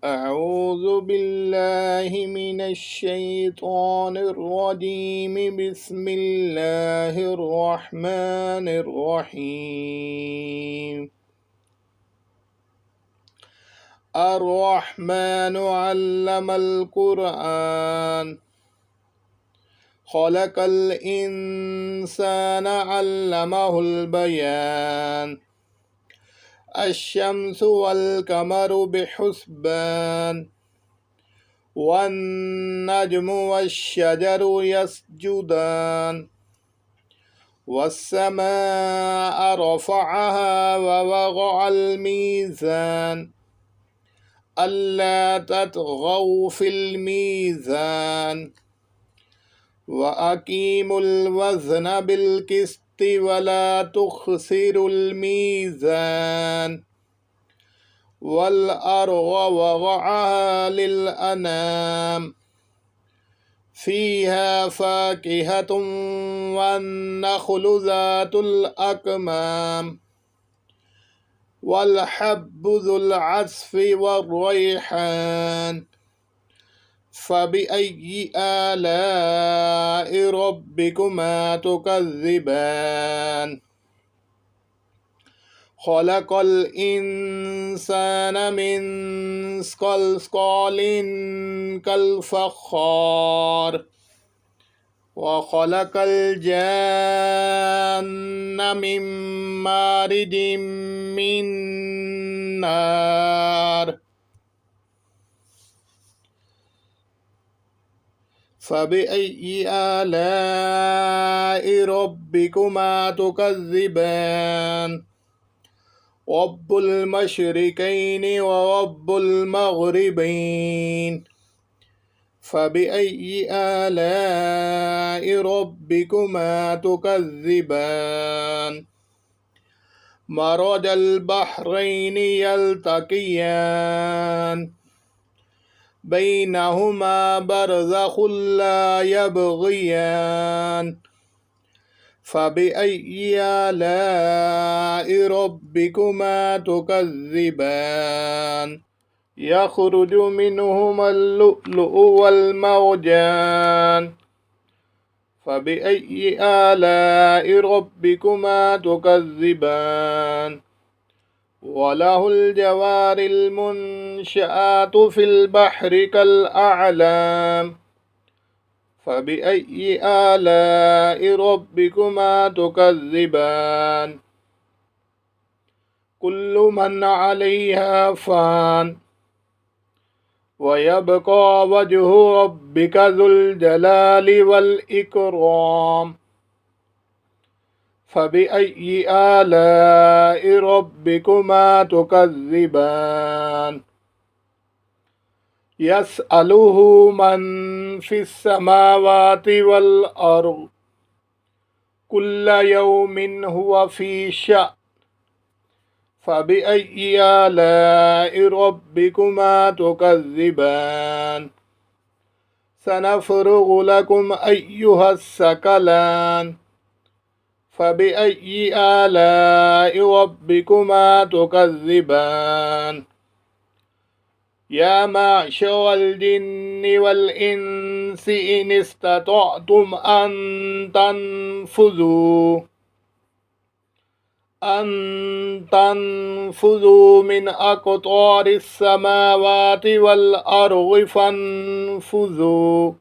أعوذ بالله من الشيطان الرجيم. بسم الله الرحمن الرحيم. الرحمن علم القرآن، خلق الإنسان علمه البيان. الشمس والقمر بحسبان، والنجم والشجر يسجدان. والسماء رفعها ووضع الميزان، ألا تطغوا في الميزان. وأقيموا الوزن بالقسط ولا تخسروا الميزان. والأرض وضعها للأنام، فيها فاكهة والنخل ذات الأكمام، والحب ذو العصف والريحان. فبأي آلاء ربكما تكذبان؟ خلق الإنسان من صلصال كالفخار، وخلق الجان من مارد من نار. فبأي آلاء ربكما تكذبان؟ رب المشرقين ورب المغربين. فبأي آلاء ربكما تكذبان؟ مرج البحرين يلتقيان، بينهما برزخ لا يبغيان. فبأي آلاء ربكما تكذبان؟ يخرج منهما اللؤلؤ والمرجان. فبأي آلاء ربكما تكذبان؟ وله الجوار المنشآت في البحر كالأعلام. فبأي آلاء ربكما تكذبان؟ كل من عليها فان، ويبقى وجه ربك ذو الجلال والإكرام. فبأي آلاء ربكما تكذبان؟ يسأله من في السماوات والأرض، كل يوم هو في شأن. فبأي آلاء ربكما تكذبان؟ سنفرغ لكم أيها الثقلان. فبأي آلاء ربكما تكذبان؟ يا معشر الجن والإنس إن استطعتم أن تنفذوا من أقطار السماوات والأرض فانفذوا،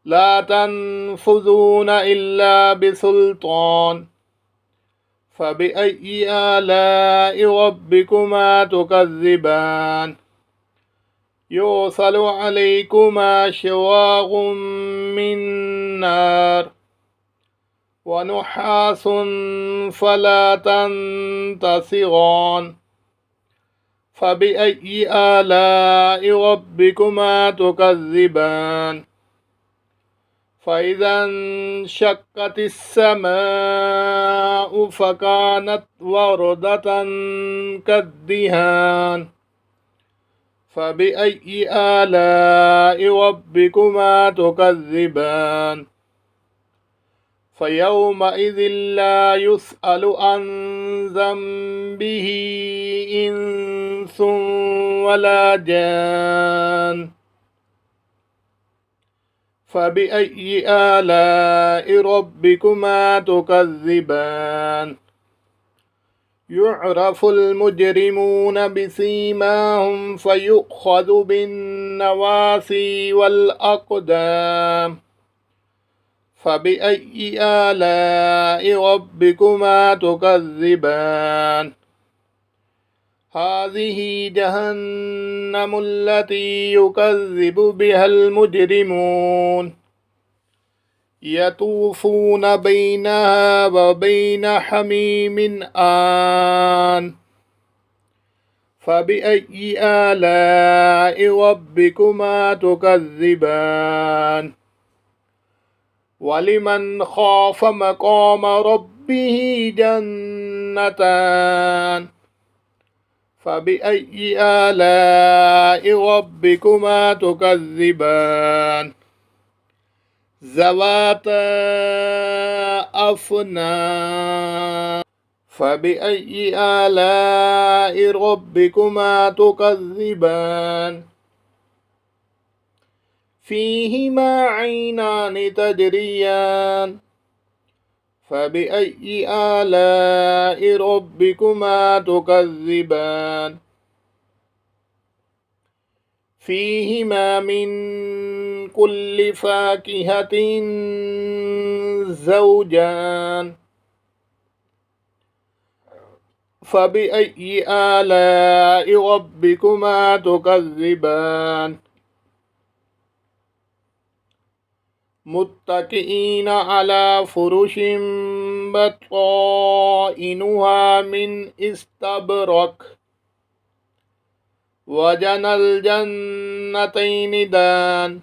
لا تنفذون إلا بسلطان. فبأي آلاء ربكما تكذبان؟ يرسل عليكما شواظ من نار، ونحاس فلا تنتصران. فبأي آلاء ربكما تكذبان؟ فإذا انشقت السماء فكانت وردة كالدهان. فبأي آلاء ربكما تكذبان؟ فيومئذ لا يسأل عن ذنبه إنس ولا جان. فبأي آلاء ربكما تكذبان؟ يعرف المجرمون بسيماهم فيؤخذ بالنواصي والأقدام. فبأي آلاء ربكما تكذبان؟ هذه جهنم التي يكذب بها المجرمون يطوفون بينها وبين حميم آن. فبأي آلاء ربكما تكذبان؟ ولمن خاف مقام ربه جنتان. فبأي آلاء ربكما تكذبان؟ ذواتا أفنان. فبأي آلاء ربكما تكذبان؟ فيهما عينان تجريان. فبأي آلاء ربكما تكذبان؟ فيهما من كل فاكهة زوجان. فبأي آلاء ربكما تكذبان؟ متكئين على فرش بطائنها من استبرق. وجنى الجنتين دان.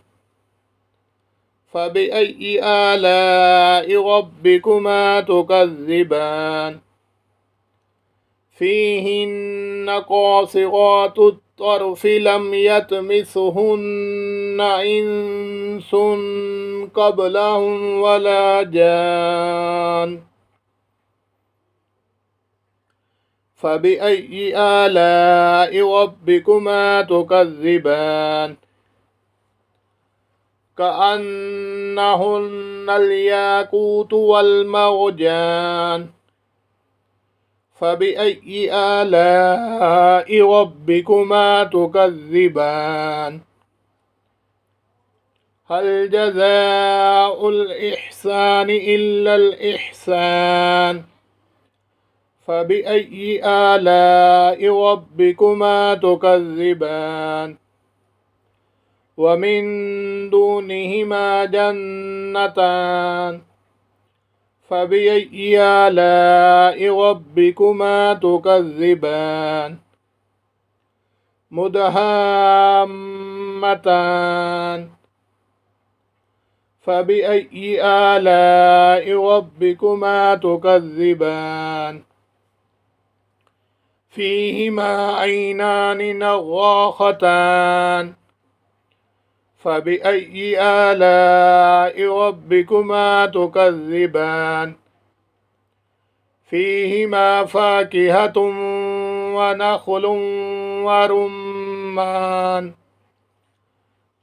فبأي آلاء ربكما تكذبان؟ فيهن قاصرات الطرف لم يطمثهن إنس قبلهم ولا جان. فبأي آلاء ربكما تكذبان؟ كأنهن الياقوت والمرجان. فبأي آلاء ربكما تكذبان؟ هل جزاء الإحسان إلا الإحسان؟ فبأي آلاء ربكما تكذبان؟ ومن دونهما جنتان. فبأي آلاء ربكما تكذبان؟ مدهامتان. فبأي آلاء ربكما تكذبان؟ فيهما عينان نضاختان. فبأي آلاء ربكما تكذبان؟ فيهما فاكهة ونخل ورمان.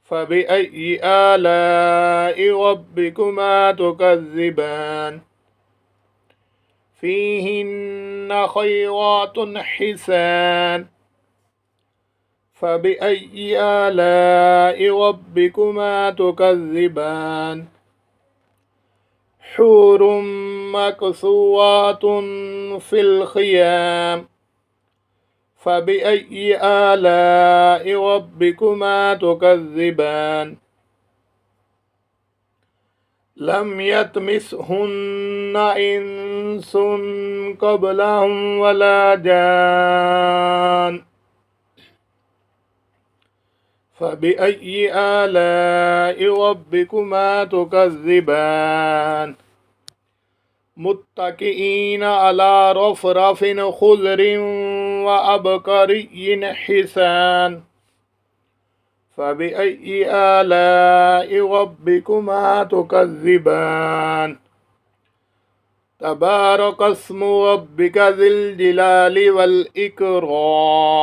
فبأي آلاء ربكما تكذبان؟ فيهن خيرات حسان. فبأي آلاء ربكما تكذبان؟ حور مقصورات في الخيام. فبأي آلاء ربكما تكذبان؟ لم يطمثهن إنس قبلهم ولا جان. فبأي آلاء ربكما تكذبان؟ متكئين على رفرف خضر وعبقري حسان. فبأي آلاء ربكما تكذبان؟ تبارك اسم ربك ذي الجلال والإكرام